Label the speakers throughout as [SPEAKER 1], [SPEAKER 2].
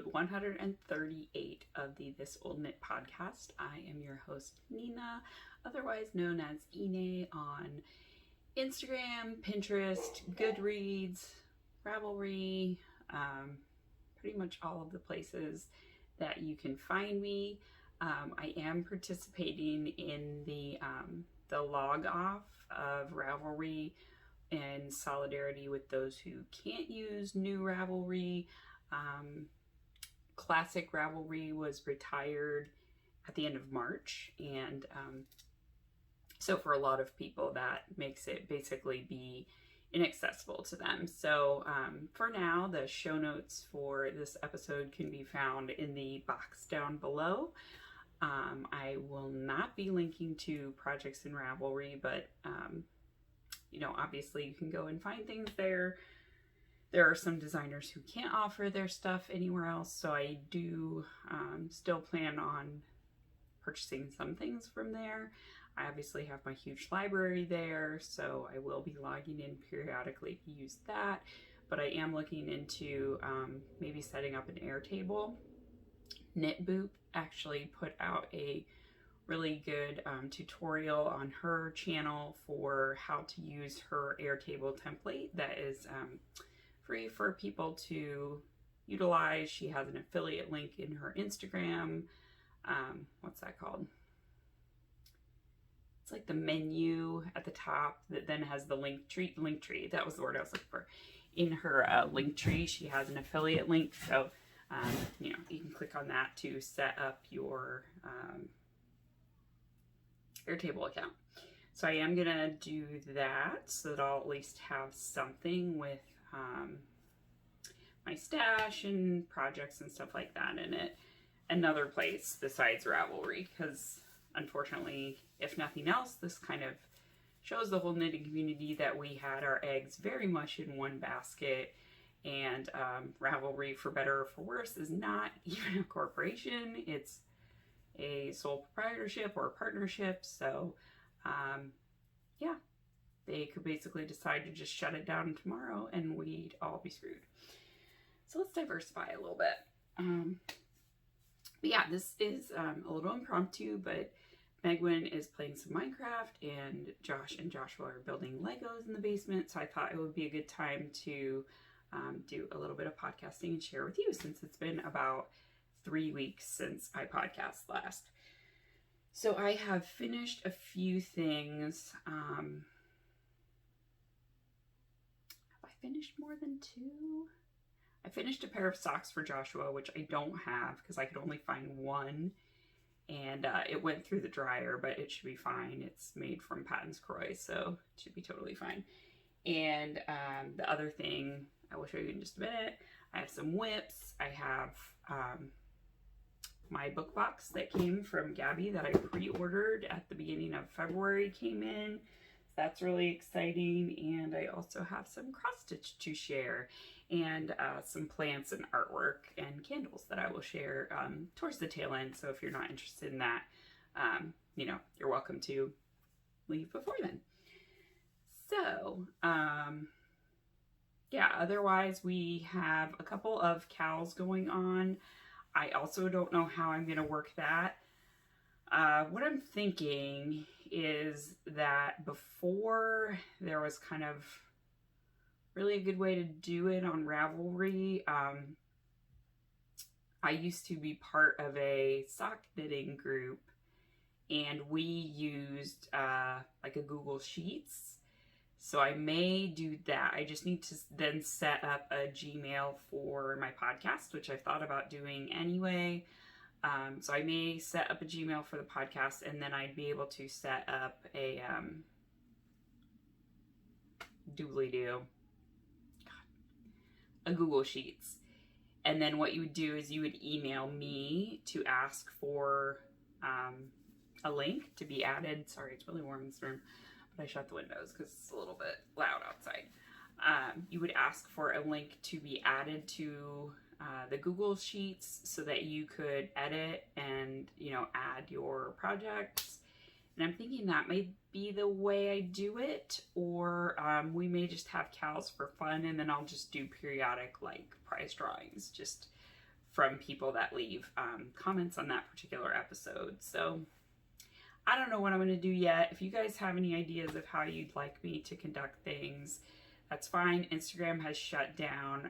[SPEAKER 1] episode 138 of the This Old Knit podcast. I am your host, Nina, otherwise known as Ine on Instagram, Pinterest, Goodreads, Ravelry, pretty much all of the places that you can find me. I am participating in the log off of Ravelry in solidarity with those who can't use new Ravelry. Classic Ravelry was retired at the end of March, and so for a lot of people that makes it basically be inaccessible to them. So for now, the show notes for this episode can be found in the box down below. I will not be linking to projects in Ravelry, but obviously you can go and find things there. There are some designers who can't offer their stuff anywhere else, so I do still plan on purchasing some things from there. I obviously have my huge library there, so I will be logging in periodically to use that, but I am looking into maybe setting up an Airtable. Knitboop actually put out a really good tutorial on her channel for how to use her Airtable template that is free for people to utilize. She has an affiliate link in her Instagram. What's that called? It's like the menu at the top that then has the link tree. That was the word I was looking for. In her link tree, she has an affiliate link. So, you can click on that to set up your Airtable account. So I am gonna do that so that I'll at least have something with my stash and projects and stuff like that in it. Another place besides Ravelry, because unfortunately, if nothing else, this kind of shows the whole knitting community that we had our eggs very much in one basket. And Ravelry, for better or for worse, is not even a corporation. It's a sole proprietorship or a partnership. So yeah, they could basically decide to just shut it down tomorrow and we'd all be screwed. So let's diversify a little bit. But yeah, this is a little impromptu, but Megwin is playing some Minecraft and Josh and Joshua are building Legos in the basement. So I thought it would be a good time to do a little bit of podcasting and share with you, since it's been about 3 weeks since I podcast last. So I have finished a few things. Have I finished more than 2? I finished a pair of socks for Joshua, which I don't have because I could only find one, and it went through the dryer, but it should be fine. It's made from Patton's Croix, so it should be totally fine. And the other thing I will show you in just a minute. I have some whips. I have my book box that came from Gabby that I pre-ordered at the beginning of February came in. That's really exciting. And I also have some cross stitch to share, and some plants and artwork and candles that I will share towards the tail end. So if you're not interested in that, you're welcome to leave before then. So, yeah, otherwise we have a couple of cowls going on. I also don't know how I'm going to work that. What I'm thinking is that before there was kind of really a good way to do it on Ravelry. I used to be part of a sock knitting group, and we used like a Google Sheets. So I may do that. I just need to then set up a Gmail for my podcast, which I thought about doing anyway. So I may set up a Gmail for the podcast, and then I'd be able to set up a a Google Sheets. And then what you would do is you would email me to ask for a link to be added. Sorry, it's really warm in this room, but I shut the windows because it's a little bit loud outside. You would ask for a link to be added to the Google Sheets so that you could edit and, add your projects. And I'm thinking that may be the way I do it, or we may just have cowls for fun, and then I'll just do periodic prize drawings just from people that leave comments on that particular episode. So I don't know what I'm going to do yet. If you guys have any ideas of how you'd like me to conduct things, that's fine. Instagram has shut down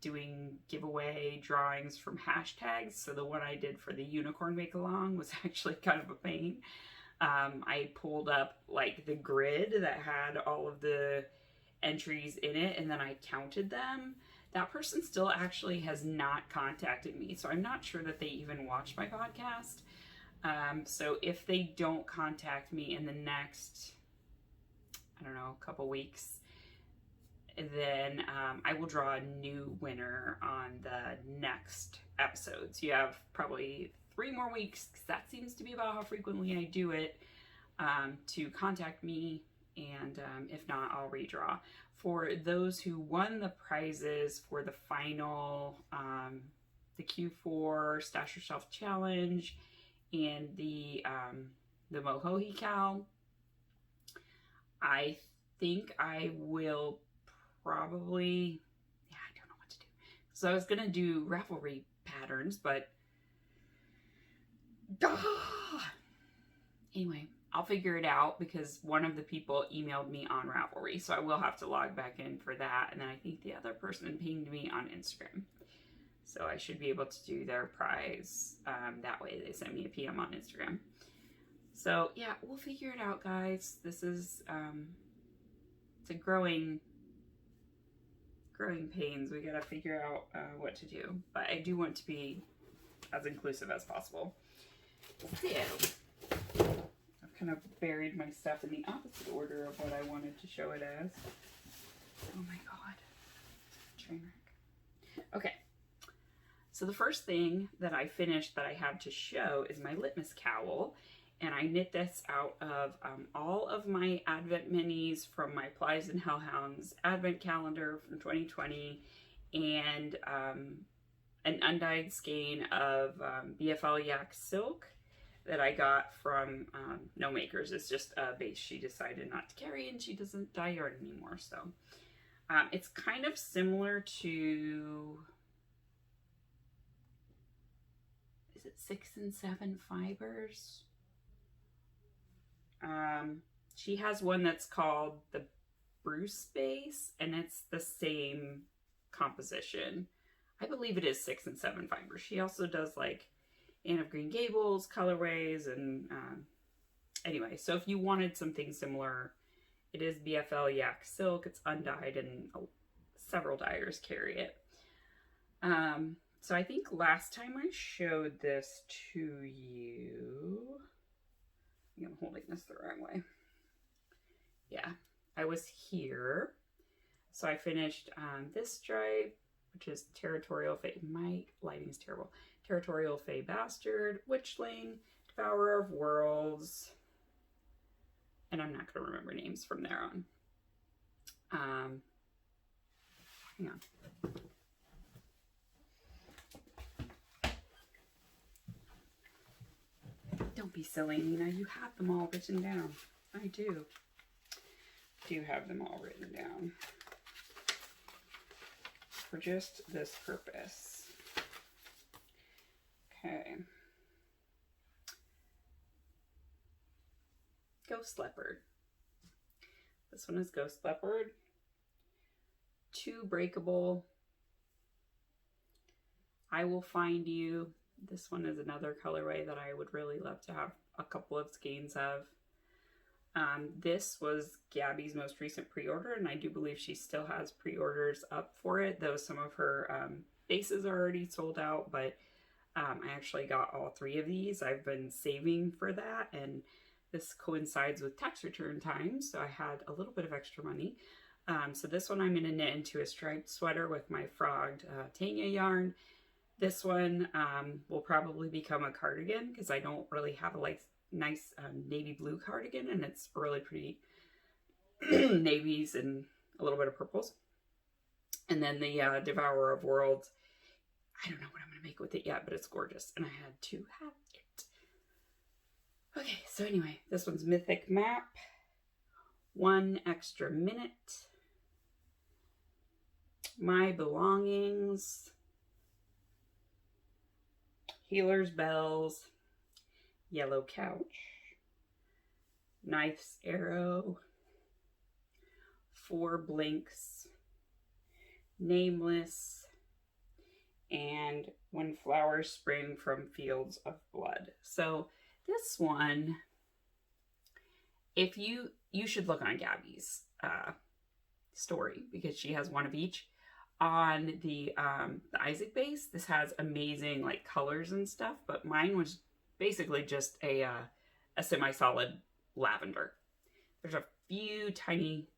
[SPEAKER 1] doing giveaway drawings from hashtags. So the one I did for the unicorn make along was actually kind of a pain. I pulled up like the grid that had all of the entries in it, and then I counted them. That person still actually has not contacted me, so I'm not sure that they even watched my podcast. So if they don't contact me in the next, I don't know, couple weeks, then I will draw a new winner on the next episodes. You have probably 3 more weeks, because that seems to be about how frequently I do it, to contact me, and if not, I'll redraw. For those who won the prizes for the final, the Q4 Stash Yourself Challenge and the Mohohi Cowl, I think I will probably, yeah, I don't know what to do. So I was going to do Ravelry patterns, but anyway, I'll figure it out, because one of the people emailed me on Ravelry, so I will have to log back in for that. And then I think the other person pinged me on Instagram, so I should be able to do their prize that way. They sent me a PM on Instagram. So yeah, we'll figure it out, guys. This is it's a growing pains. We gotta figure out what to do, but I do want to be as inclusive as possible. So I've kind of buried my stuff in the opposite order of what I wanted to show it as. Oh my god, train wreck. Okay, so the first thing that I finished that I have to show is my Litmus Cowl, and I knit this out of all of my Advent minis from my Plies and Hellhounds Advent calendar from 2020, and an undyed skein of BFL Yak silk that I got from No Makers. It's just a base she decided not to carry, and she doesn't dye yarn anymore. So it's kind of similar to, is it 6 and 7 fibers? She has one that's called the Bruce base, and it's the same composition. I believe it is 6 and 7 fibers. She also does like Anne of Green Gables colorways, and anyway, so if you wanted something similar, it is BFL Yak silk. It's undyed, and several dyers carry it. So I think last time I showed this to you, I think I'm holding this the wrong way. Yeah, I was here. So I finished this stripe, which is Territorial Fey. My lighting is terrible. Territorial Fey Bastard, Witchling, Devourer of Worlds, and I'm not going to remember names from there on. Hang on. Don't be silly, Nina. You have them all written down. I do have them all written down for just this purpose. Okay. Ghost Leopard. This one is Ghost Leopard. 2 breakable. I Will Find You. This one is another colorway that I would really love to have a couple of skeins of. This was Gabby's most recent pre-order, and I do believe she still has pre-orders up for it, though some of her bases are already sold out, but I actually got all 3 of these. I've been saving for that, and this coincides with tax return time, so I had a little bit of extra money. So this one I'm going to knit into a striped sweater with my frogged Tanya yarn. This one will probably become a cardigan, because I don't really have a nice navy blue cardigan, and it's really pretty navies and a little bit of purples. And then the Devourer of Worlds, I don't know what I'm going to make with it yet, but it's gorgeous, and I had to have it. Okay, so anyway, this one's Mythic Map. 1 extra minute. My Belongings. Healer's Bells, Yellow Couch, Knife's Arrow, Four Blinks, Nameless, and When Flowers Spring from Fields of Blood. So this one, if you should look on Gabby's story, because she has one of each. On the Isaac base, this has amazing like colors and stuff, but mine was basically just a semi-solid lavender. There's a few tiny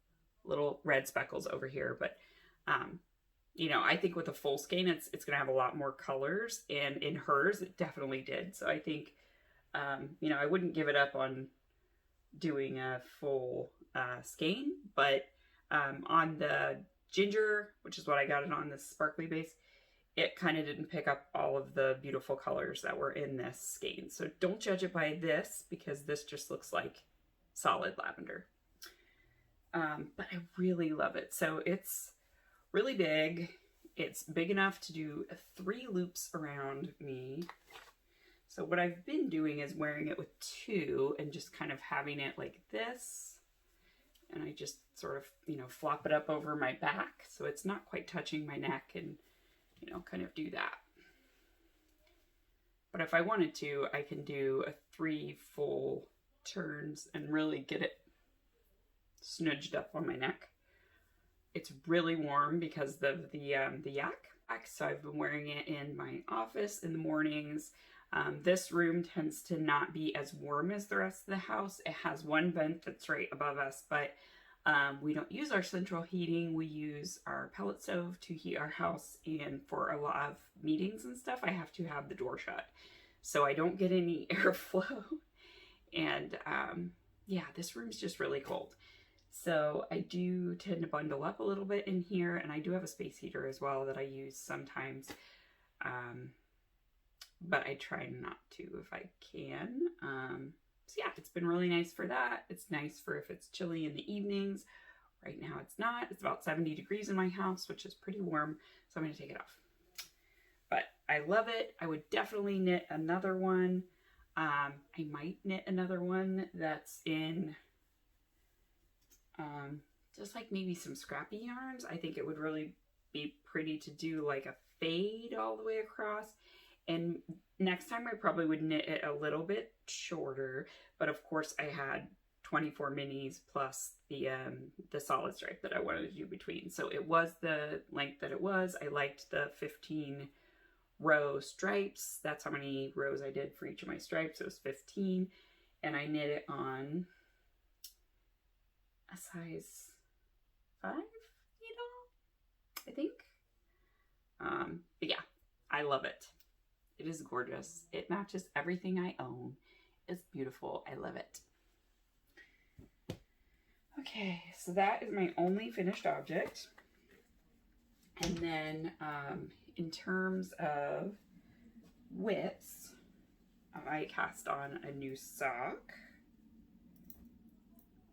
[SPEAKER 1] little red speckles over here, but you know, I think with a full skein, it's gonna have a lot more colors, and in hers, it definitely did. So I think, you know, I wouldn't give it up on doing a full skein, but on the ginger, which is what I got it on, this sparkly base, it kind of didn't pick up all of the beautiful colors that were in this skein. So don't judge it by this, because this just looks like solid lavender. But I really love it. So it's really big. It's big enough to do 3 loops around me. So what I've been doing is wearing it with 2 and just kind of having it like this. And I just sort of, you know, flop it up over my back so it's not quite touching my neck, and, you know, kind of do that. But if I wanted to, I can do a 3 full turns and really get it snudged up on my neck. It's really warm because of the yak. So I've been wearing it in my office in the mornings. This room tends to not be as warm as the rest of the house. It has one vent that's right above us, but we don't use our central heating. We use our pellet stove to heat our house, and for a lot of meetings and stuff, I have to have the door shut, so I don't get any airflow. And yeah, this room's just really cold. So I do tend to bundle up a little bit in here, and I do have a space heater as well that I use sometimes. But I try not to if I can. So yeah, it's been really nice for that. It's nice for if it's chilly in the evenings. Right now it's not. It's about 70 degrees in my house, which is pretty warm, so I'm going to take it off. But I love it. I would definitely knit another one. I might knit another one that's in just like maybe some scrappy yarns. I think it would really be pretty to do like a fade all the way across. And next time I probably would knit it a little bit shorter, but of course I had 24 minis plus the solid stripe that I wanted to do between. So it was the length that it was. I liked the 15 row stripes. That's how many rows I did for each of my stripes. It was 15, and I knit it on a size 5 needle, I think. But yeah, I love it. It is gorgeous. It matches everything I own. It's beautiful. I love it. Okay, so that is my only finished object. And then in terms of widths, I cast on a new sock.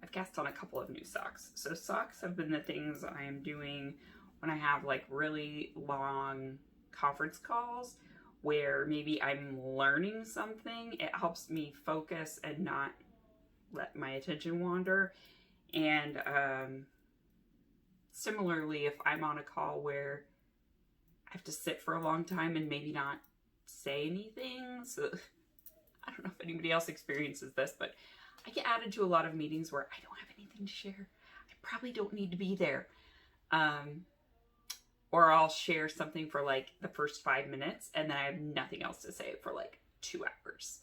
[SPEAKER 1] I've cast on a couple of new socks. So socks have been the things I am doing when I have like really long conference calls where maybe I'm learning something. It helps me focus and not let my attention wander. And similarly, if I'm on a call where I have to sit for a long time and maybe not say anything, so I don't know if anybody else experiences this, but I get added to a lot of meetings where I don't have anything to share. I probably don't need to be there. Or I'll share something for like the first 5 minutes and then I have nothing else to say for like 2 hours.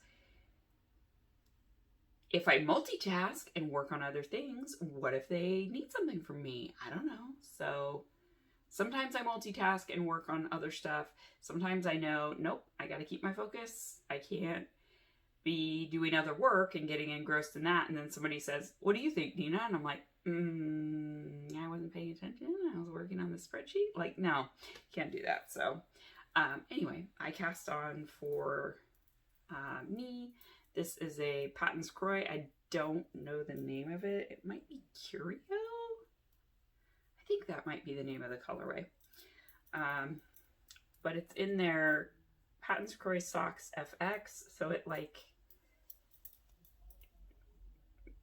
[SPEAKER 1] If I multitask and work on other things, what if they need something from me? I don't know. So sometimes I multitask and work on other stuff. Sometimes I know, nope, I got to keep my focus. I can't be doing other work and getting engrossed in that. And then somebody says, what do you think, Nina? And I'm like, I wasn't paying attention. I was working on the spreadsheet. Like, no, can't do that. So anyway, I cast on for me. This is a Patton's Croix. I don't know the name of it. It might be Curio. I think that might be the name of the colorway. But it's in their Patton's Croy Socks FX, so it like,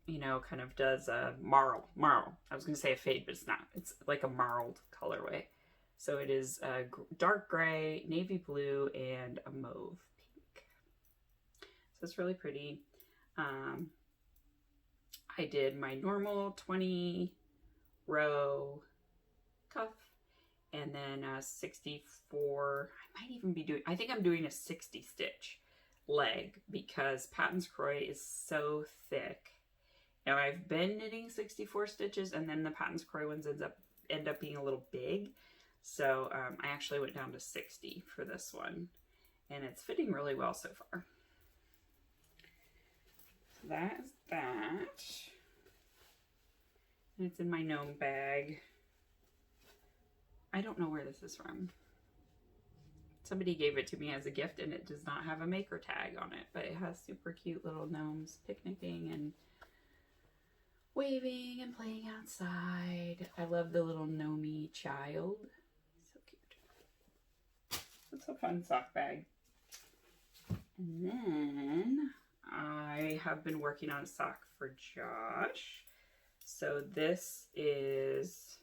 [SPEAKER 1] you know, kind of does a marl. I was going to say a fade, but it's not. It's like a marled colorway. So it is a dark gray, navy blue, and a mauve pink. So it's really pretty. I did my normal 20 row cuff, and then a 64, I might even be doing, I think I'm doing a 60 stitch leg because Patton's Croy is so thick. Now I've been knitting 64 stitches, and then the Patton's Croy ones end up being a little big. So I actually went down to 60 for this one, and it's fitting really well so far. So that is that. And it's in my gnome bag. I don't know where this is from. Somebody gave it to me as a gift, and it does not have a maker tag on it, but it has super cute little gnomes picnicking and waving and playing outside. I love the little gnomey child. So cute. It's a fun sock bag. And then I have been working on a sock for Josh. So this is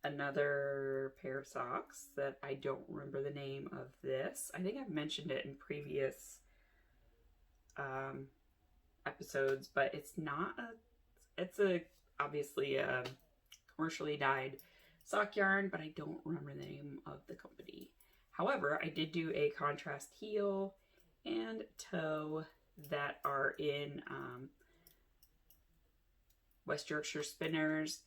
[SPEAKER 1] another pair of socks that I don't remember the name of this. I think I've mentioned it in previous episodes, but it's not it's obviously a commercially dyed sock yarn, but I don't remember the name of the company. However, I did do a contrast heel and toe that are in West Yorkshire Spinners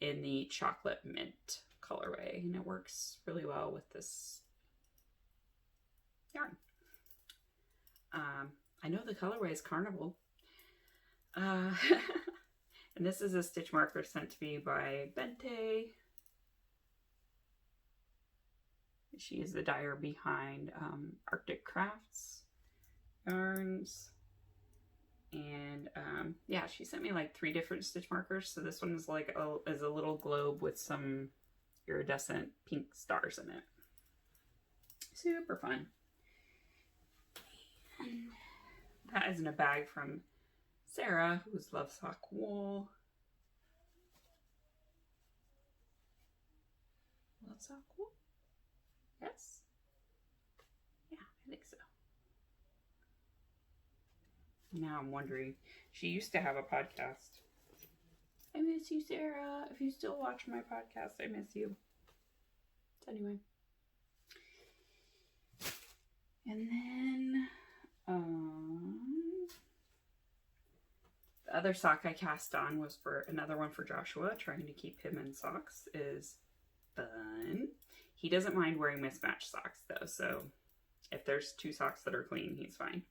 [SPEAKER 1] in the chocolate mint colorway, and it works really well with this yarn. I know the colorway is Carnival. And this is a stitch marker sent to me by Bente. She is the dyer behind Arctic Crafts yarns. And yeah, she sent me like 3 different stitch markers. So this one is like is a little globe with some iridescent pink stars in it. Super fun. And that is in a bag from Sarah, who's Love Sock Wool. Love Sock Wool? Yes? Yeah, I think so. Now I'm wondering, she used to have a podcast. I miss you, Sarah. If you still watch my podcast, I miss you. Anyway. And then, the other sock I cast on was for another one for Joshua, trying to keep him in socks is fun. He doesn't mind wearing mismatched socks though, so if there's 2 socks that are clean, he's fine.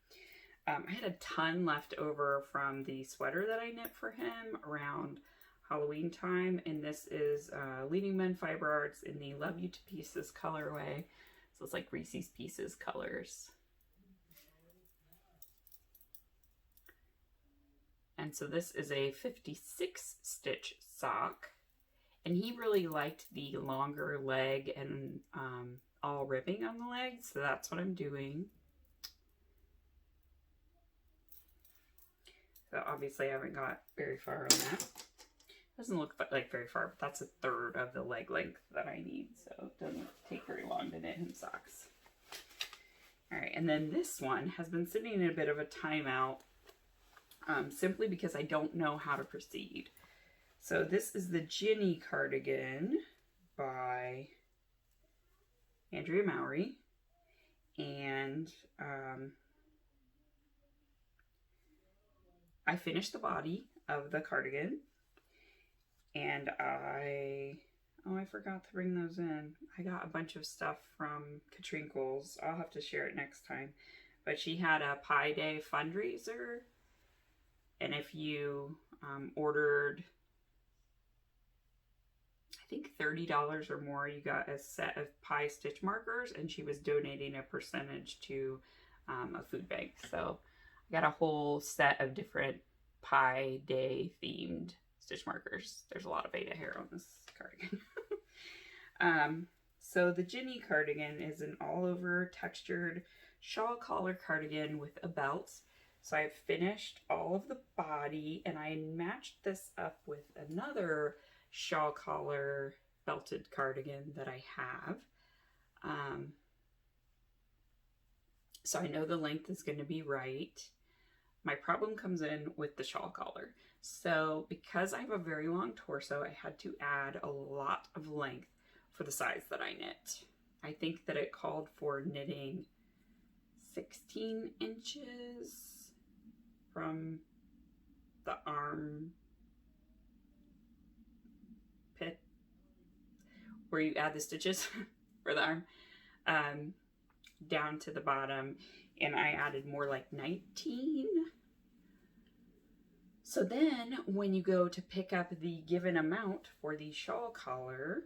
[SPEAKER 1] I had a ton left over from the sweater that I knit for him around Halloween time, and this is Leading Men Fiber Arts in the Love You to Pieces colorway. So it's like Reese's Pieces colors. And so this is a 56 stitch sock, and he really liked the longer leg and all ribbing on the leg, so that's what I'm doing. So obviously I haven't got very far on that. Doesn't look like very far, but that's 1/3 of the leg length that I need, so it doesn't take very long to knit him socks. All right, and then this one has been sitting in a bit of a timeout, simply because I don't know how to proceed. So this is the Ginny Cardigan by Andrea Mowry, and I finished the body of the cardigan, and I forgot to bring those in. I got a bunch of stuff from Katrine Coles. I'll have to share it next time. But she had a Pi Day fundraiser, and if you ordered, I think $30 or more, you got a set of pie stitch markers, and she was donating a percentage to a food bank. So I got a whole set of different Pi Day themed stitch markers. There's a lot of beta hair on this cardigan. So the Ginny cardigan is an all-over textured shawl collar cardigan with a belt. So I've finished all of the body, and I matched this up with another shawl collar belted cardigan that I have. So I know the length is going to be right. My problem comes in with the shawl collar. So because I have a very long torso, I had to add a lot of length for the size that I knit. I think that it called for knitting 16 inches from the arm pit where you add the stitches for the arm down to the bottom, and I added more like 19. So then when you go to pick up the given amount for the shawl collar,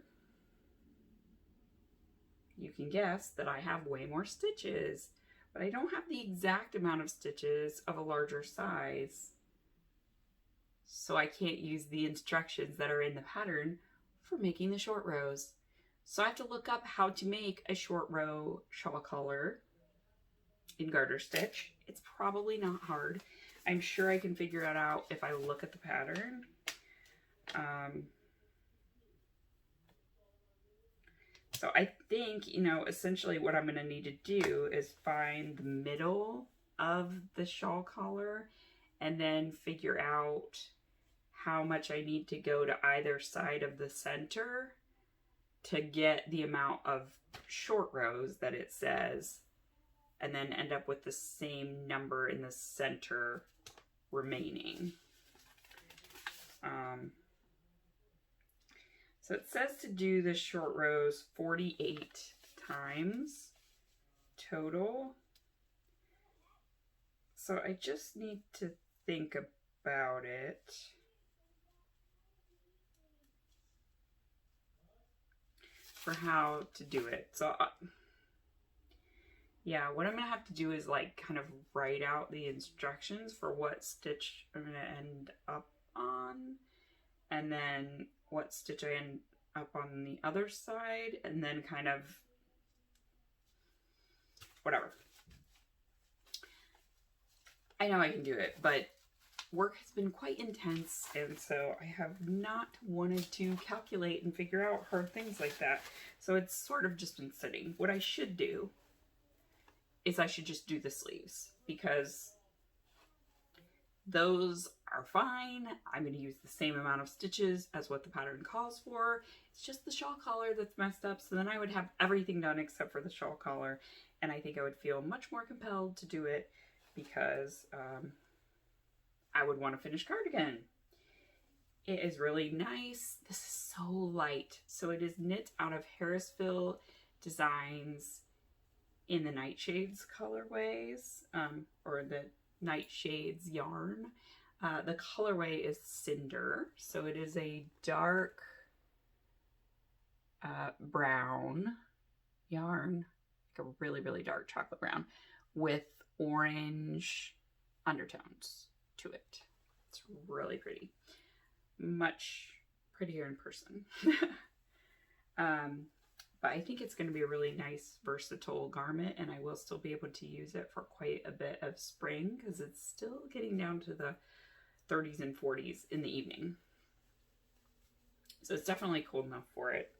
[SPEAKER 1] you can guess that I have way more stitches, but I don't have the exact amount of stitches of a larger size. So I can't use the instructions that are in the pattern for making the short rows. So I have to look up how to make a short row shawl collar in garter stitch. It's probably not hard. I'm sure I can figure it out if I look at the pattern. So I think, you know, essentially what I'm going to need to do is find the middle of the shawl collar and then figure out how much I need to go to either side of the center to get the amount of short rows that it says, and then end up with the same number in the center remaining. So it says to do the short rows 48 times total. So I just need to think about it. For how to do it. So yeah, what I'm gonna have to do is like kind of write out the instructions for what stitch I'm gonna end up on, and then what stitch I end up on the other side, and then kind of whatever. I know I can do it, but work has been quite intense, and so I have not wanted to calculate and figure out hard things like that. So it's sort of just been sitting. What I should do is I should just do the sleeves, because those are fine. I'm going to use the same amount of stitches as what the pattern calls for. It's just the shawl collar that's messed up, so then I would have everything done except for the shawl collar, and I think I would feel much more compelled to do it because I would want to finish cardigan. It is really nice. This is so light. So it is knit out of Harrisville Designs in the Nightshades colorways, or the Nightshades yarn. The colorway is Cinder. So it is a dark brown yarn, like a really, really dark chocolate brown with orange undertones to it. It's really pretty. Much prettier in person. But I think it's going to be a really nice versatile garment, and I will still be able to use it for quite a bit of spring because it's still getting down to the 30s and 40s in the evening. So it's definitely cold enough for it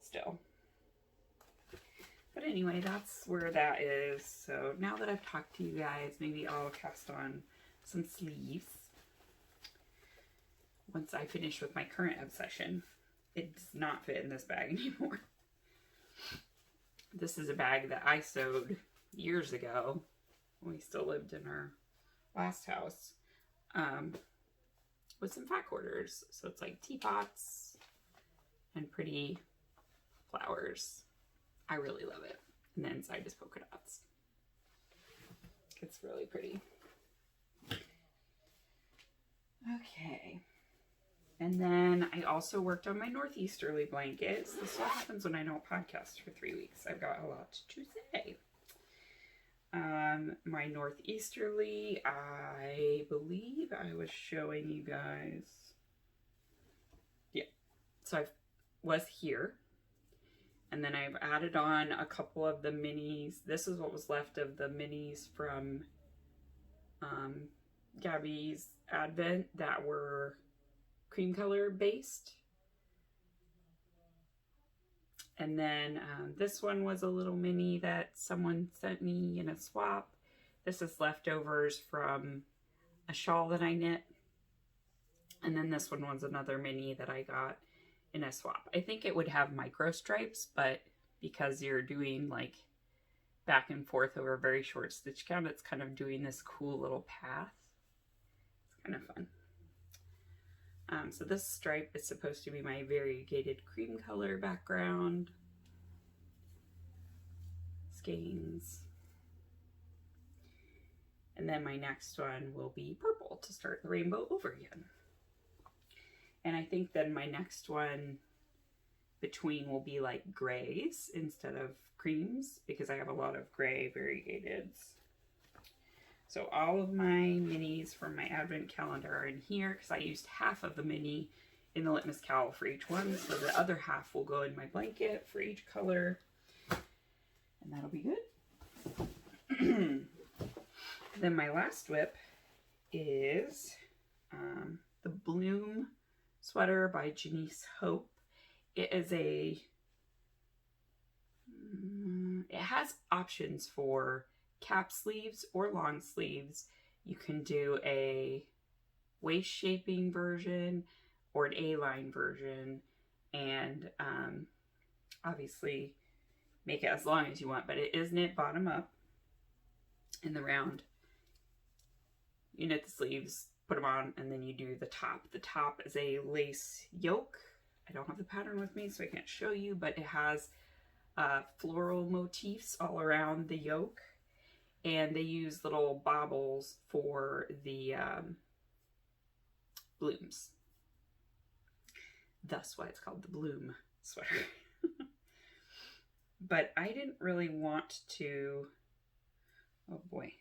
[SPEAKER 1] still. But anyway, that's where that is. So now that I've talked to you guys, maybe I'll cast on some sleeves once I finish with my current obsession. It does not fit in this bag anymore. This is a bag that I sewed years ago when we still lived in our last house, with some fat quarters. So it's like teapots and pretty flowers. I really love it. And the inside is polka dots. It's really pretty. Okay. And then I also worked on my Northeasterly blankets. This is what happens when I don't podcast for 3 weeks. I've got a lot to say. My Northeasterly, I believe I was showing you guys. Yeah. So I was here. And then I've added on a couple of the minis. This is what was left of the minis from Gabby's Advent that were cream color based. And then this one was a little mini that someone sent me in a swap. This is leftovers from a shawl that I knit. And then this one was another mini that I got in a swap. I think it would have micro stripes, but because you're doing like back and forth over a very short stitch count, it's kind of doing this cool little path. It's kind of fun. So this stripe is supposed to be my variegated cream color background. Skeins. And then my next one will be purple to start the rainbow over again. And I think then my next one between will be like grays instead of creams because I have a lot of gray variegateds. So all of my minis from my advent calendar are in here because I used half of the mini in the Litmus Cowl for each one. So the other half will go in my blanket for each color. And that'll be good. Then my last whip is the Bloom sweater by Janiece Hope. It is it has options for cap sleeves or long sleeves. You can do a waist shaping version or an A-line version, and obviously make it as long as you want, but it is knit bottom up in the round. You knit the sleeves, put them on, and then you do the top. The top is a lace yoke. I don't have the pattern with me, so I can't show you, but it has floral motifs all around the yoke. And they use little baubles for the blooms. That's why it's called the Bloom sweater. But I didn't really want to... Oh boy.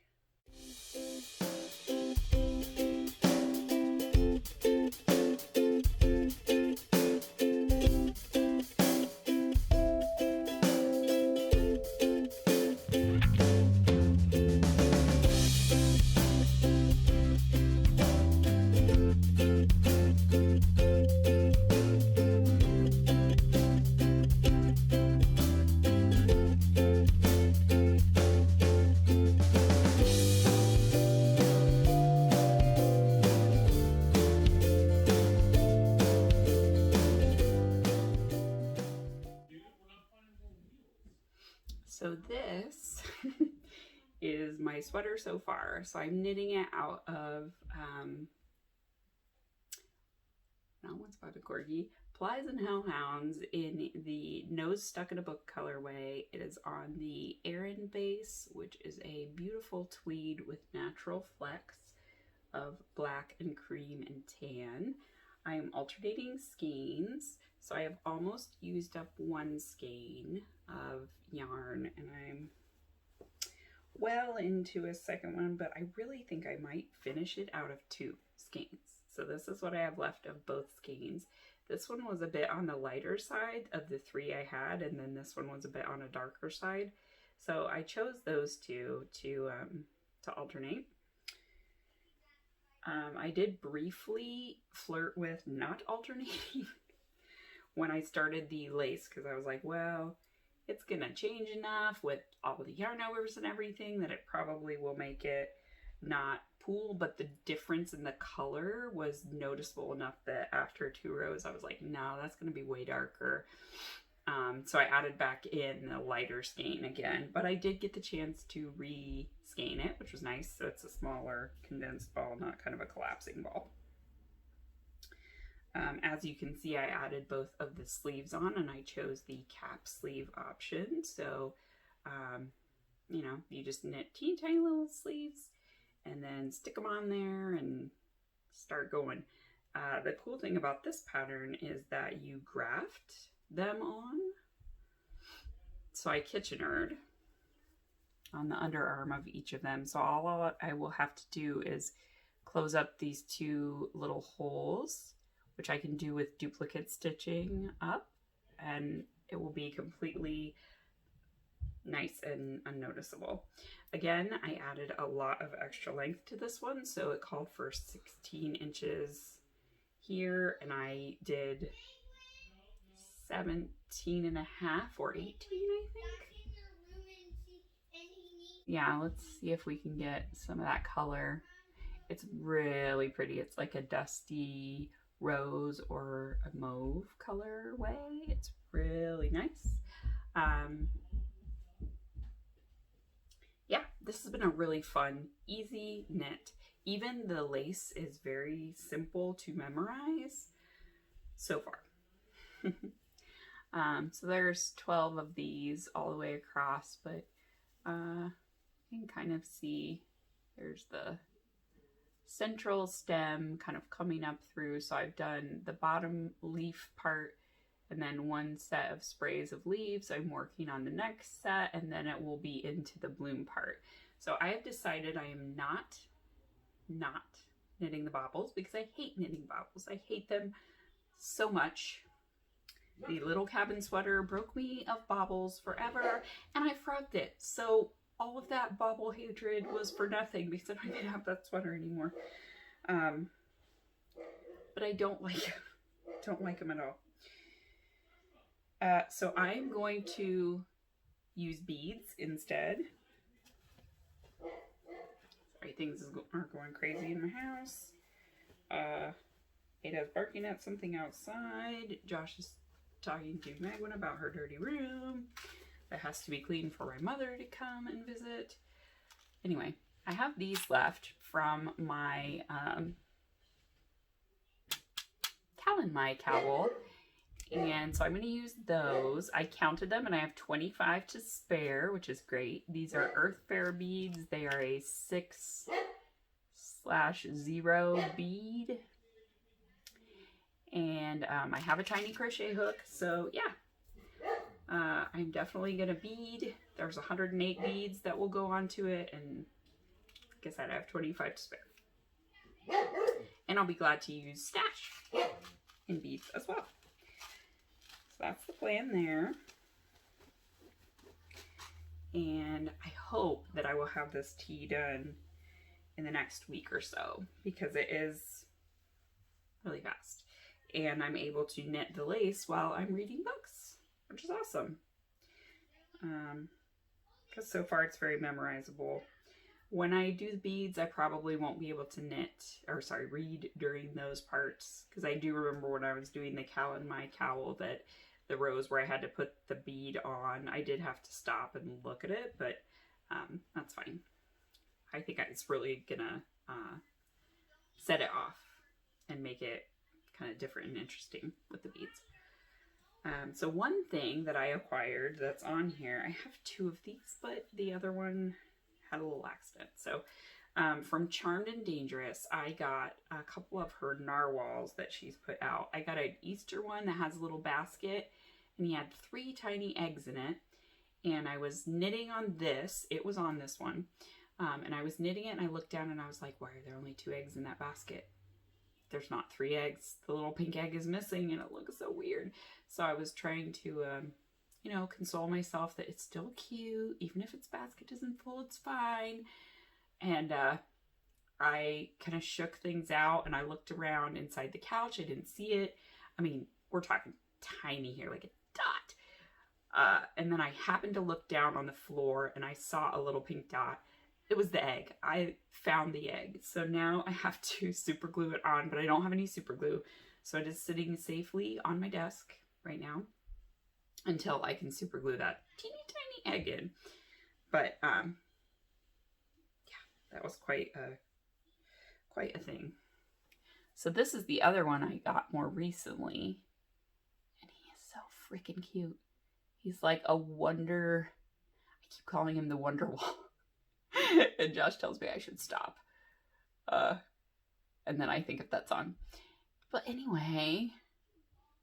[SPEAKER 1] So this is my sweater so far. So I'm knitting it out of, not Once About a Corgi, Plies and Hellhounds in the Nose Stuck in a Book colorway. It is on the Aran base, which is a beautiful tweed with natural flecks of black and cream and tan. I am alternating skeins, so I have almost used up one skein of yarn, and I'm well into a second one, but I really think I might finish it out of 2 skeins. So this is what I have left of both skeins. This one was a bit on the lighter side of the 3 I had, and then this one was a bit on a darker side. So I chose those 2 to alternate. I did briefly flirt with not alternating when I started the lace, because I was like, well, it's gonna change enough with all the yarn overs and everything that it probably will make it not pool, but the difference in the color was noticeable enough that after 2 rows I was like, no, that's gonna be way darker. So I added back in the lighter skein again, but I did get the chance to re-skein it, which was nice. So it's a smaller condensed ball, not kind of a collapsing ball. As you can see, I added both of the sleeves on, and I chose the cap sleeve option. So, you know, you just knit teeny tiny little sleeves and then stick them on there and start going. The cool thing about this pattern is that you graft them on. So I kitchenered on the underarm of each of them. So all I will have to do is close up these 2 little holes, which I can do with duplicate stitching up, and it will be completely nice and unnoticeable. Again, I added a lot of extra length to this one, so it called for 16 inches here, and I did 17 and a half or 18, I think. Yeah, let's see if we can get some of that color. It's really pretty. It's like a dusty rose or a mauve color way. It's really nice. Yeah, this has been a really fun, easy knit. Even the lace is very simple to memorize so far. So there's 12 of these all the way across, but you can kind of see there's the central stem kind of coming up through. So I've done the bottom leaf part and then one set of sprays of leaves. I'm working on the next set, and then it will be into the bloom part. So I have decided I am not knitting the baubles because I hate knitting baubles. I hate them so much. The little cabin sweater broke me of baubles forever, and I frogged it. So all of that bauble hatred was for nothing because I don't even have that sweater anymore. But I don't like them at all. So I'm going to use beads instead. Sorry, things are going crazy in my house. Ada's barking at something outside. Josh is talking to Magwin about her dirty room that has to be cleaned for my mother to come and visit. Anyway, I have these left from my cowl. And so I'm going to use those. I counted them and I have 25 to spare, which is great. These are Earth Fair beads. They are a 6/0 bead. And I have a tiny crochet hook. So yeah, I'm definitely going to bead. There's 108 beads that will go onto it. And like I said, I have 25 to spare. And I'll be glad to use stash in beads as well. So that's the plan there. And I hope that I will have this tea done in the next week or so because it is really fast. And I'm able to knit the lace while I'm reading books, which is awesome. Because so far it's very memorizable. When I do the beads, I probably won't be able to read during those parts. Because I do remember when I was doing the cowl in my cowl that the rows where I had to put the bead on, I did have to stop and look at it, but that's fine. I think it's really gonna set it off and make it kind of different and interesting with the beads. So one thing that I acquired that's on here, I have 2 of these, but the other one had a little accident. So from Charmed and Dangerous, I got a couple of her narwhals that she's put out. I got an Easter one that has a little basket, and he had 3 tiny eggs in it. And I was knitting on this. It was on this one. And I was knitting it, and I looked down, and I was like, why are there only 2 eggs in that basket? There's not 3 eggs. The little pink egg is missing, and it looks so weird. So I was trying to, console myself that it's still cute. Even if its basket isn't full, it's fine. And I kind of shook things out, and I looked around inside the couch. I didn't see it. I mean, we're talking tiny here, like a dot. And then I happened to look down on the floor, and I saw a little pink dot. It was the egg. I found the egg. So now I have to super glue it on, but I don't have any super glue. So it is sitting safely on my desk right now until I can super glue that teeny tiny egg in. But yeah, that was quite a thing. So this is the other one I got more recently, and he is so freaking cute. He's like a wonder. I keep calling him the Wonderwall. And Josh tells me I should stop. And then I think of that song. But anyway,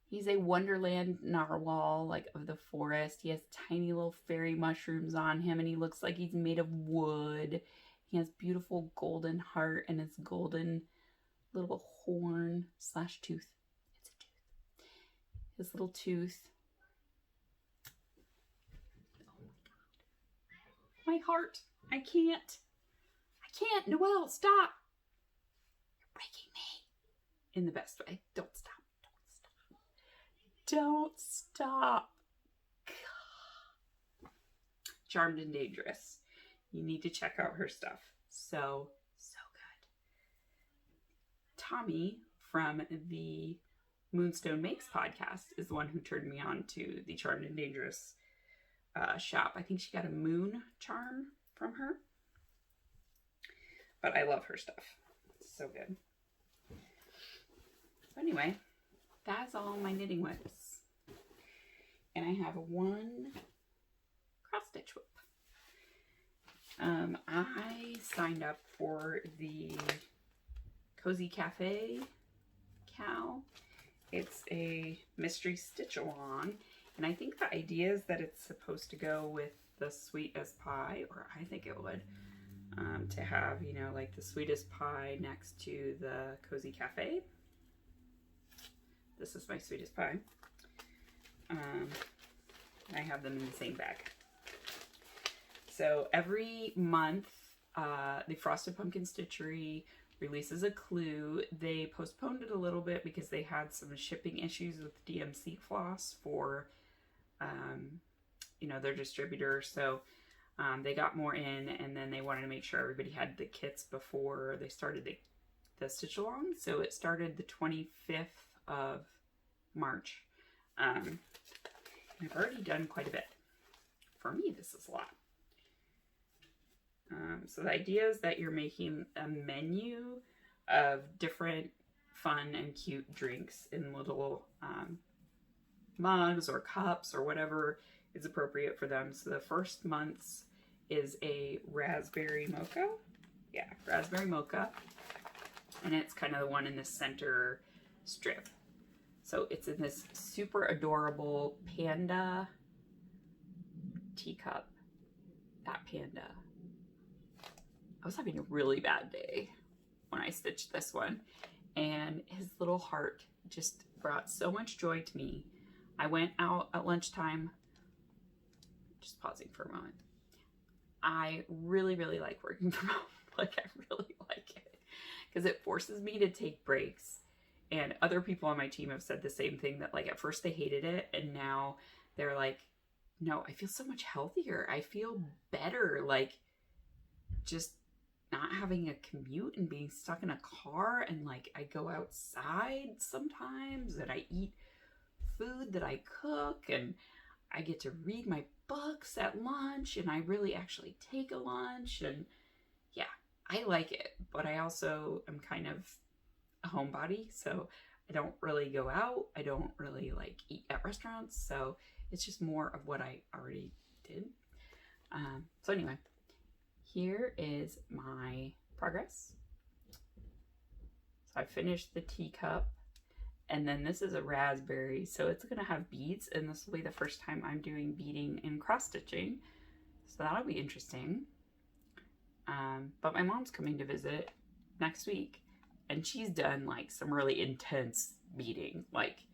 [SPEAKER 1] he's a Wonderland narwhal, like of the forest. He has tiny little fairy mushrooms on him, and he looks like he's made of wood. He has beautiful golden heart and his golden little horn / tooth. It's a tooth. His little tooth. My heart. I can't. Noelle, stop. You're breaking me. In the best way. Don't stop. Don't stop. Charmed and Dangerous. You need to check out her stuff. So good. Tommy from the Moonstone Makes podcast is the one who turned me on to the Charmed and Dangerous shop. I think she got a moon charm from her. But I love her stuff. It's so good. So anyway, that's all my knitting whips. And I have one cross stitch whip. I signed up for the Cozy Cafe cowl. It's a mystery stitch along, and I think the idea is that it's supposed to go with the Sweet as Pie, or I think it would, to have, you know, like the Sweetest Pie next to the Cozy Cafe. This is my Sweetest Pie. I have them in the same bag. So every month, the Frosted Pumpkin Stitchery releases a clue. They postponed it a little bit because they had some shipping issues with DMC floss for, you know, their distributor. So they got more in, and then they wanted to make sure everybody had the kits before they started the stitch along. So it started the 25th of March. I've already done quite a bit. For me, this is a lot. So the idea is that you're making a menu of different fun and cute drinks in little mugs or cups or whatever is appropriate for them. So the first month's is a raspberry mocha. Yeah, raspberry mocha. And it's kind of the one in the center strip. So it's in this super adorable panda teacup. That panda. I was having a really bad day when I stitched this one, and his little heart just brought so much joy to me. I went out at lunchtime, just pausing for a moment. I really, really like working from home. Like, I really like it because it forces me to take breaks. And other people on my team have said the same thing, that like at first they hated it, and now they're like, no, I feel so much healthier. I feel better. Like, just not having a commute and being stuck in a car, and like I go outside sometimes and I eat food that I cook, and I get to read my books at lunch, and I really actually take a lunch, and yeah, I like it. But I also am kind of a homebody, so I don't really go out. I don't really like eat at restaurants, so it's just more of what I already did. So anyway, here is my progress. So I finished the teacup, and then this is a raspberry, so it's gonna have beads, and this will be the first time I'm doing beading and cross stitching, so that'll be interesting. But my mom's coming to visit next week, and she's done like some really intense beading, like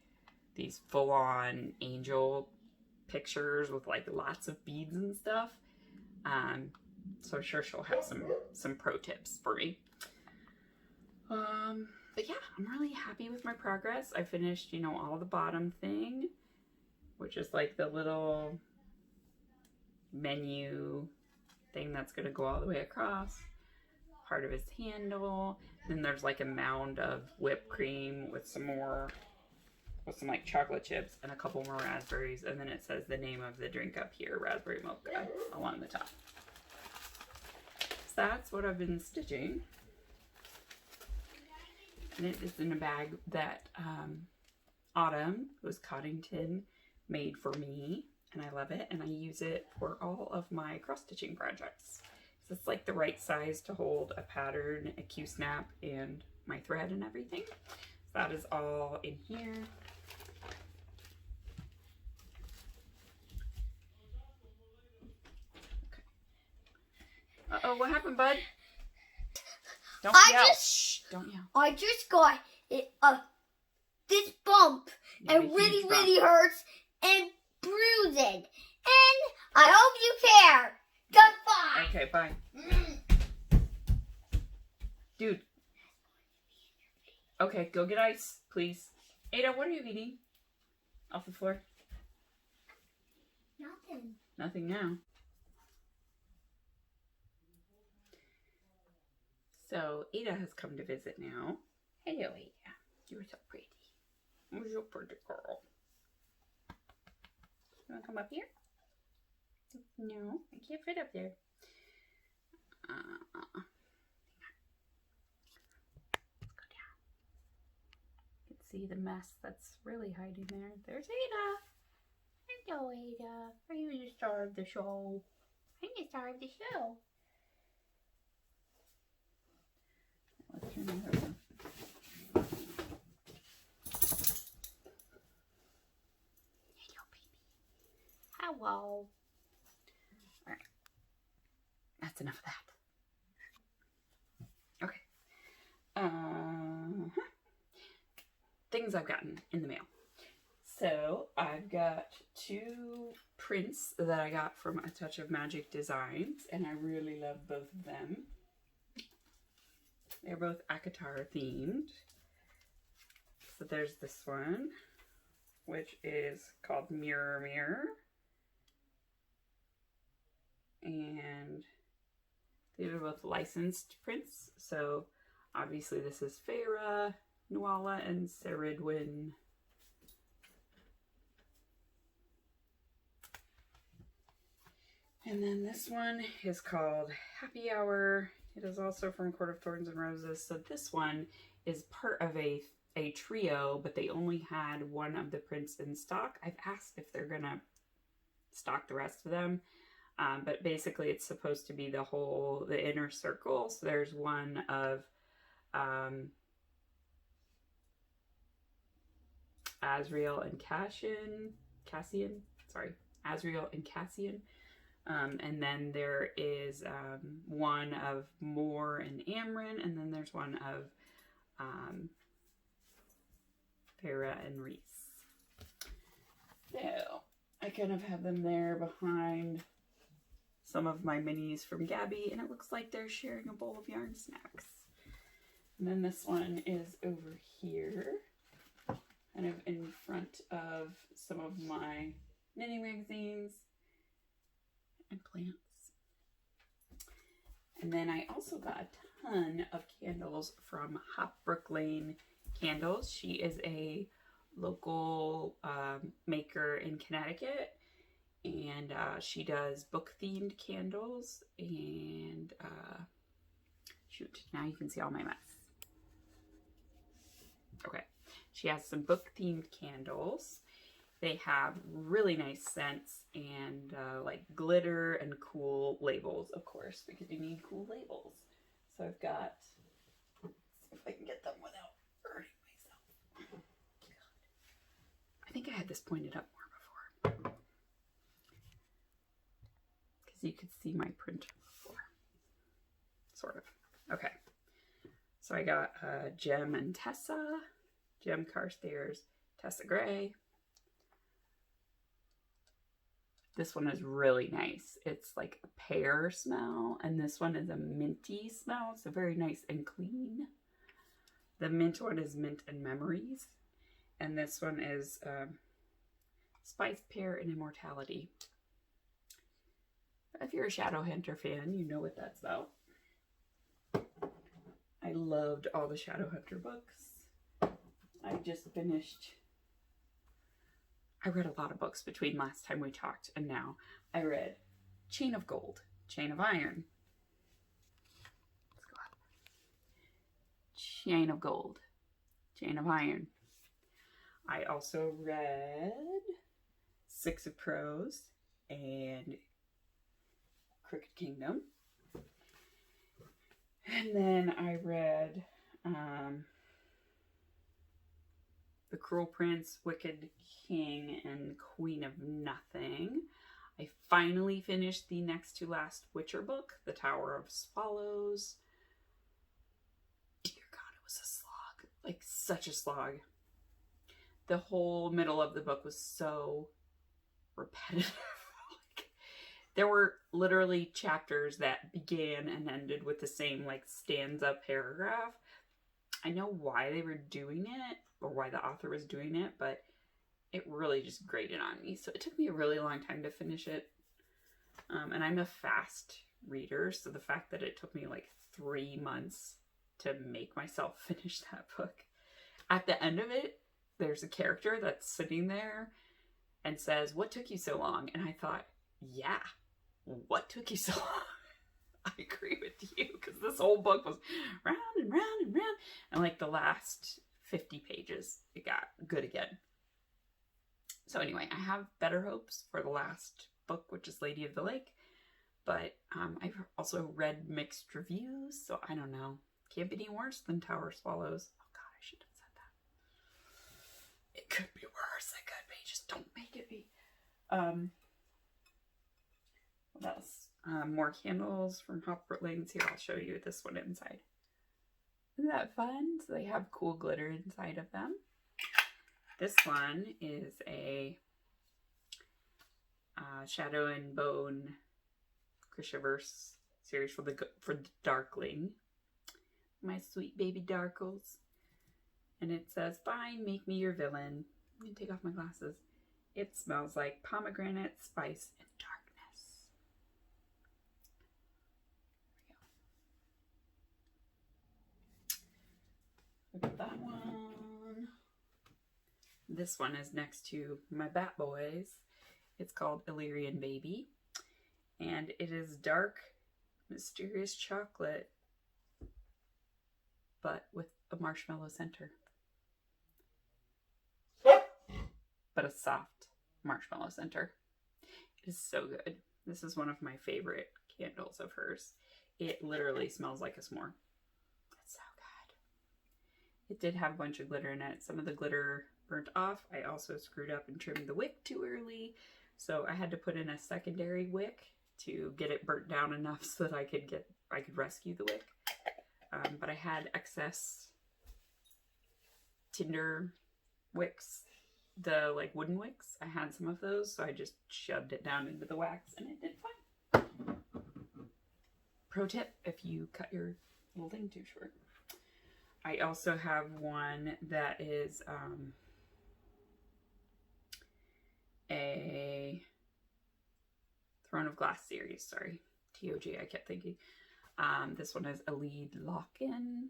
[SPEAKER 1] these full-on angel pictures with like lots of beads and stuff. So I'm sure she'll have some pro tips for me. But yeah, I'm really happy with my progress. I finished, you know, all the bottom thing, which is like the little menu thing that's gonna go all the way across. Part of his handle. Then there's like a mound of whipped cream with some like chocolate chips and a couple more raspberries, and then it says the name of the drink up here, raspberry mocha, along the top. So that's what I've been stitching, and it is in a bag that Autumn, who's Coddington, made for me, and I love it, and I use it for all of my cross stitching projects. So it's like the right size to hold a pattern, a Q-snap, and my thread and everything. So that is all in here. Uh-oh, what happened, bud? Don't yell. Don't yell.
[SPEAKER 2] I just got this bump, and really hurts, and bruising. And I hope you care. Goodbye. Bye.
[SPEAKER 1] Okay, bye. Dude. Okay, go get ice, please. Ada, what are you eating? Off the floor?
[SPEAKER 2] Nothing.
[SPEAKER 1] Nothing now. So, Ada has come to visit now. Hello, Ada. You're so pretty. You're so pretty girl. You want to come up here? No, I can't fit up there. Let's go down. You can see the mess that's really hiding there. There's Ada. Hello, Ada. Are you the star of the show? I'm the star of the show. Let's turn her on. Hello, baby. Hello. Alright. That's enough of that. Okay. Things I've gotten in the mail. So, I've got 2 prints that I got from A Touch of Magic Designs, and I really love both of them. They're both Akatar themed. So there's this one, which is called Mirror Mirror. And these are both licensed prints. So obviously this is Feyre, Nuala, and Ceridwen. And then this one is called Happy Hour. It is also from Court of Thorns and Roses. So this one is part of a trio, but they only had one of the prints in stock. I've asked if they're gonna stock the rest of them. But basically it's supposed to be the inner circle. So there's one of Azriel and Cassian. Azriel and Cassian. And then there is one of Mor and Amren, and then there's one of Feyre and Rhys. So I kind of have them there behind some of my minis from Gabby, and it looks like they're sharing a bowl of yarn snacks. And then this one is over here, kind of in front of some of my knitting magazines and plants. And then I also got a ton of candles from Hopbrook Lane Candles. She is a local maker in Connecticut, and she does book themed candles. And shoot, now you can see all my mess. Okay, she has some book themed candles. They have really nice scents and like glitter and cool labels, of course, because you need cool labels. So I've got, let's see if I can get them without hurting myself. God. I think I had this pointed up more before, because you could see my printer before, sort of. Okay, so I got Jem and Tessa, Jem Carstairs, Tessa Gray. This one is really nice. It's like a pear smell, and this one is a minty smell. It's very nice and clean. The mint one is Mint and Memories, and this one is Spiced Pear and Immortality. If you're a Shadowhunter fan, you know what that's about. I loved all the Shadowhunter books. I just finished... I read a lot of books between last time we talked and now. I read Chain of Gold, Chain of Iron. Let's go up. Chain of Gold, Chain of Iron. I also read Six of Crows and Crooked Kingdom. And then I read The Cruel Prince, Wicked King, and Queen of Nothing. I finally finished the next to last Witcher book, The Tower of Swallows. Dear God, it was a slog. Like, such a slog. The whole middle of the book was so repetitive. Like, there were literally chapters that began and ended with the same like stanza paragraph. I know why they were doing it, or why the author was doing it, but it really just grated on me. So it took me a really long time to finish it. And I'm a fast reader, so the fact that it took me like 3 months to make myself finish that book. At the end of it, there's a character that's sitting there and says, "What took you so long?" And I thought, yeah, what took you so long? I agree with you, because this whole book was round and round and round. And like the last 50 pages, it got good again. So anyway, I have better hopes for the last book, which is Lady of the Lake. But I've also read mixed reviews, so I don't know. Can't be any worse than Tower Swallows. Oh god, I shouldn't have said that. It could be worse. It could be. Just don't make it be. What else? More candles from Hopper Lanes. Here, I'll show you this one inside. Isn't that fun? So they have cool glitter inside of them. This one is a Shadow and Bone Grishaverse series for the Darkling. My sweet baby Darkles. And it says, "Fine, make me your villain." I'm going to take off my glasses. It smells like pomegranate, spice, and darkness. Look at that one. This one is next to my Bat Boys. It's called Illyrian Baby. And it is dark, mysterious chocolate, but with a marshmallow center. But a soft marshmallow center. It is so good. This is one of my favorite candles of hers. It literally smells like a s'more. It's so good. It did have a bunch of glitter in it. Some of the glitter burnt off. I also screwed up and trimmed the wick too early. So I had to put in a secondary wick to get it burnt down enough so that I could rescue the wick. But I had excess tinder wicks, the like wooden wicks. I had some of those, so I just shoved it down into the wax and it did fine. Pro tip, if you cut your little thing too short. I also have one that is a Throne of Glass series, sorry. TOG, I kept thinking. This one is a lead lock-in,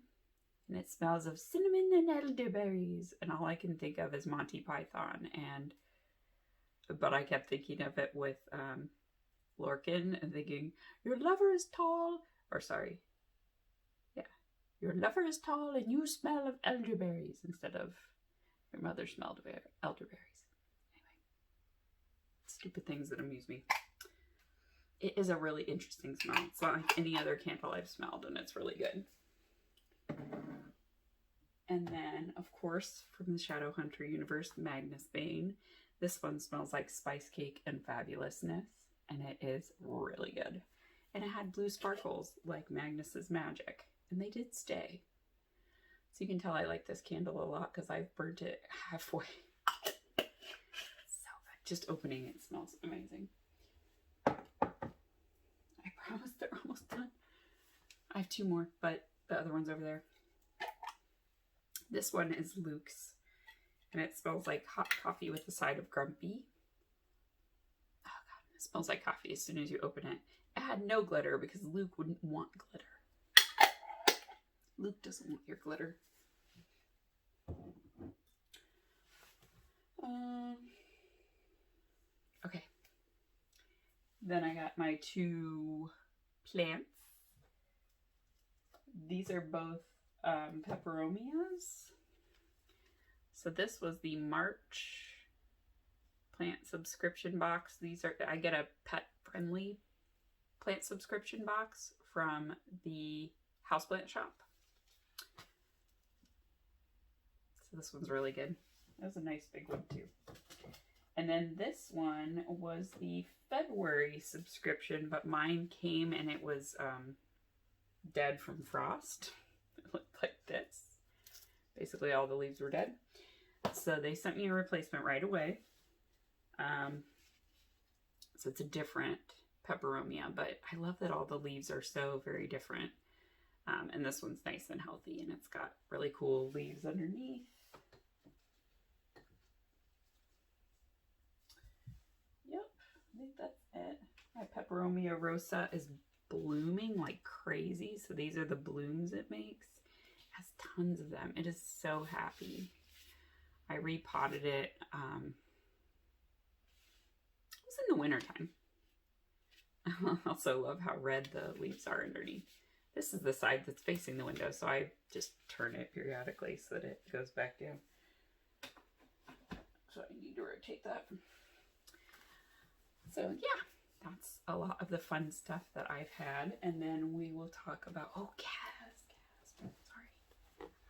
[SPEAKER 1] and it smells of cinnamon and elderberries, and all I can think of is Monty Python, but I kept thinking of it with Lorcan and thinking, your lover is tall, your lover is tall and you smell of elderberries, instead of your mother smelled of elderberries. Anyway, stupid things that amuse me. It is a really interesting smell. It's not like any other candle I've smelled, and it's really good. And then, of course, from the Shadowhunter universe, Magnus Bane. This one smells like spice cake and fabulousness, and it is really good. And it had blue sparkles like Magnus's magic, and they did stay. So you can tell I like this candle a lot because I've burnt it halfway. So good. Just opening it smells amazing. I promise they're almost done. I have 2 more, but the other one's over there. This one is Luke's, and it smells like hot coffee with a side of grumpy. Oh god, it smells like coffee as soon as you open it. It had no glitter because Luke wouldn't want glitter. Luke doesn't want your glitter. Okay. Then I got my 2 plants. These are both peperomias. So this was the March plant subscription box. I get a pet friendly plant subscription box from the houseplant shop. So this one's really good. That was a nice big one too. And then this one was the February subscription, but mine came and it was dead from frost. It looked like this. Basically all the leaves were dead. So they sent me a replacement right away. So it's a different peperomia, but I love that all the leaves are so very different. And this one's nice and healthy, and it's got really cool leaves underneath. Yep, I think that's it. My peperomia rosa is blooming like crazy, so these are the blooms it makes. It has tons of them. It is so happy. I repotted it. It was in the wintertime. I also love how red the leaves are underneath. This is the side that's facing the window, so I just turn it periodically so that it goes back down. So I need to rotate that. So yeah, that's a lot of the fun stuff that I've had. And then we will talk about, oh, Kaz, sorry.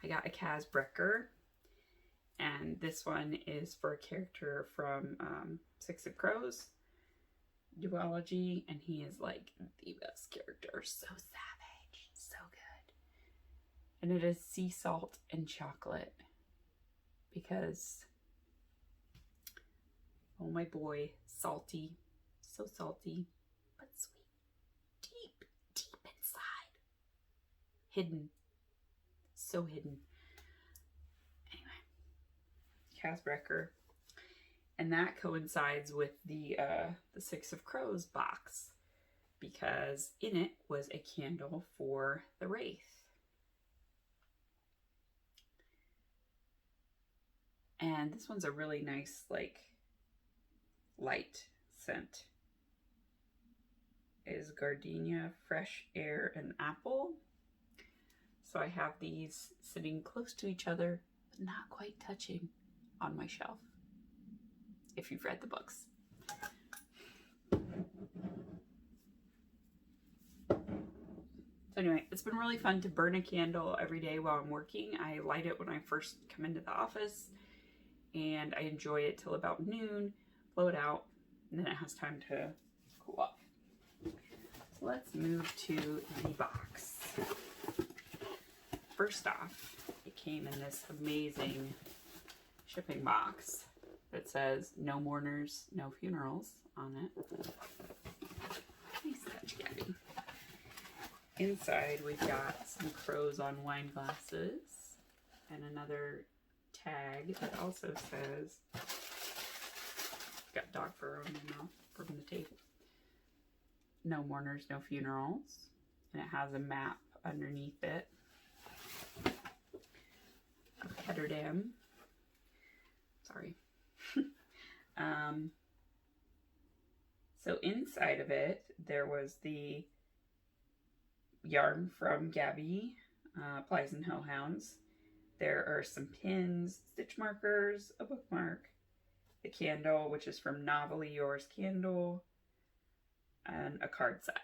[SPEAKER 1] I got a Kaz Brecker. And this one is for a character from Six of Crows duology, and he is like the best character. So savage, so good. And it is sea salt and chocolate because, oh my boy, salty, so salty, but sweet, deep, deep inside, hidden, so hidden. Anyway, Kaz Brecker. And that coincides with the Six of Crows box, because in it was a candle for the Wraith. And this one's a really nice, like, light scent. It is gardenia, fresh air, and apple. So I have these sitting close to each other, but not quite touching on my shelf. If you've read the books. So anyway, it's been really fun to burn a candle every day while I'm working. I light it when I first come into the office, and I enjoy it till about noon, blow it out, and then it has time to cool off. So let's move to the box. First off, it came in this amazing shipping box that says "No mourners, no funerals" on it. Nice touch, Gabby. Inside, we've got some crows on wine glasses and another tag that also says, got dog fur on my mouth from the tape, "No mourners, no funerals," and it has a map underneath it of Ketterdam. Sorry. So inside of it, there was the yarn from Gabby, Plies and Hoe Hounds. There are some pins, stitch markers, a bookmark, the candle, which is from Novelly Yours Candle, and a card set.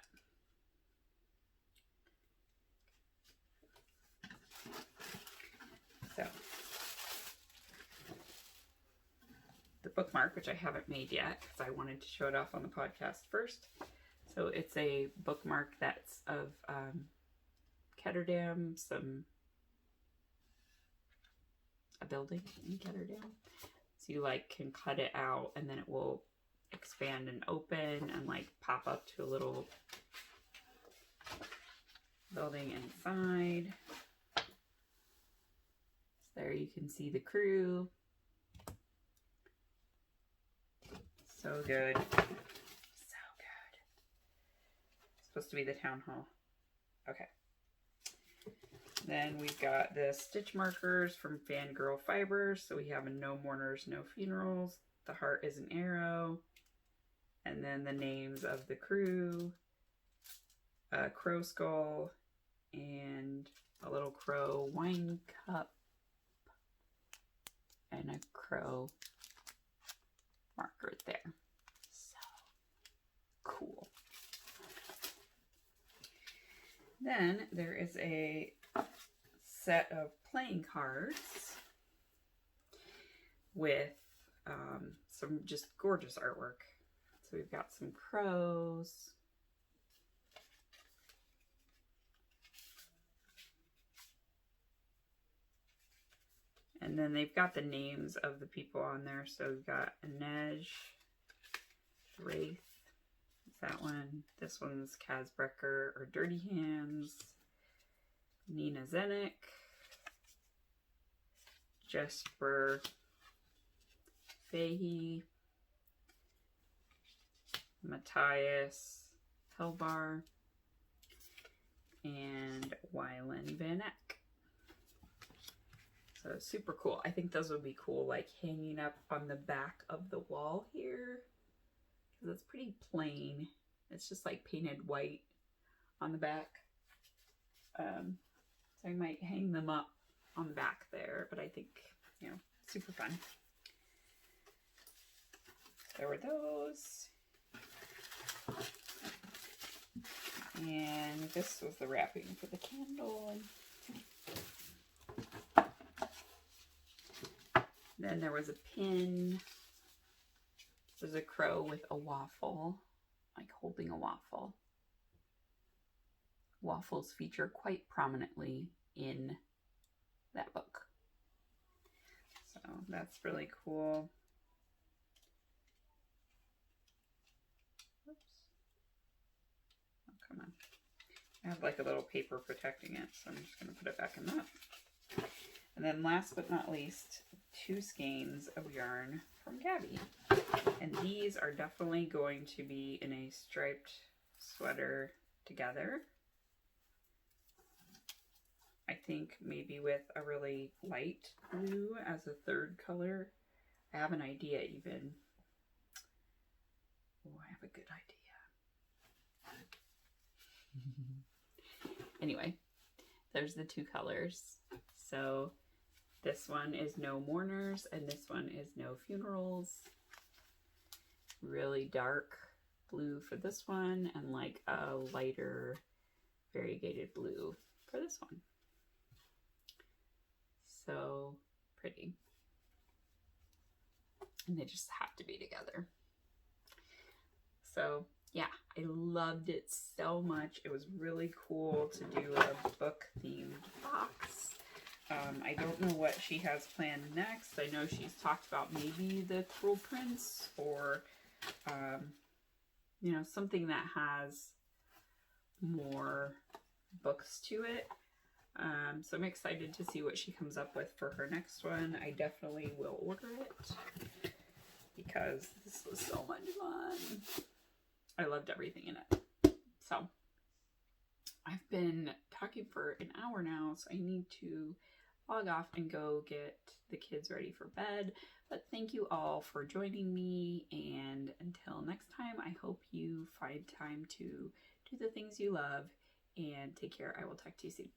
[SPEAKER 1] So the bookmark, which I haven't made yet because I wanted to show it off on the podcast first. So it's a bookmark that's of Ketterdam, a building in Ketterdam. So you like can cut it out and then it will expand and open and like pop up to a little building inside. So there you can see the crew. So good. So good. It's supposed to be the town hall. Okay. Then we've got the stitch markers from Fangirl Fibers. So we have a "No mourners, no funerals." The heart is an arrow. And then the names of the crew. A crow skull. And a little crow wine cup. And a crow marker there. So cool. Then there is a set of playing cards with some just gorgeous artwork. So we've got some crows. And then they've got the names of the people on there. So we've got Inej, Wraith. Is that one. This one's Kazbrecker or Dirty Hands. Nina Zenik. Jesper Fahey. Matthias Helvar. And Wyland Van Eck. So super cool. I think those would be cool, like hanging up on the back of the wall here. Because it's pretty plain. It's just like painted white on the back. So I might hang them up on the back there, but I think, you know, super fun. There were those. And this was the wrapping for the candle. Then there was a pin. There's a crow with a waffle, like holding a waffle. Waffles feature quite prominently in that book. So that's really cool. Oops. Oh, come on. I have like a little paper protecting it, so I'm just going to put it back in that. And then last but not least, 2 skeins of yarn from Gabby. And these are definitely going to be in a striped sweater together. I think maybe with a really light blue as a third color. I have an idea even. Oh, I have a good idea. Anyway, there's the 2 colors. So this one is No Mourners and this one is No Funerals. Really dark blue for this one and like a lighter variegated blue for this one. So pretty. And they just have to be together. So yeah, I loved it so much. It was really cool to do a book themed box. I don't know what she has planned next. I know she's talked about maybe the Cruel Prince or, you know, something that has more books to it. So I'm excited to see what she comes up with for her next one. I definitely will order it because this was so much fun. I loved everything in it. So I've been talking for an hour now, so I need to log off and go get the kids ready for bed. But thank you all for joining me, and until next time, I hope you find time to do the things you love, and take care. I will talk to you soon.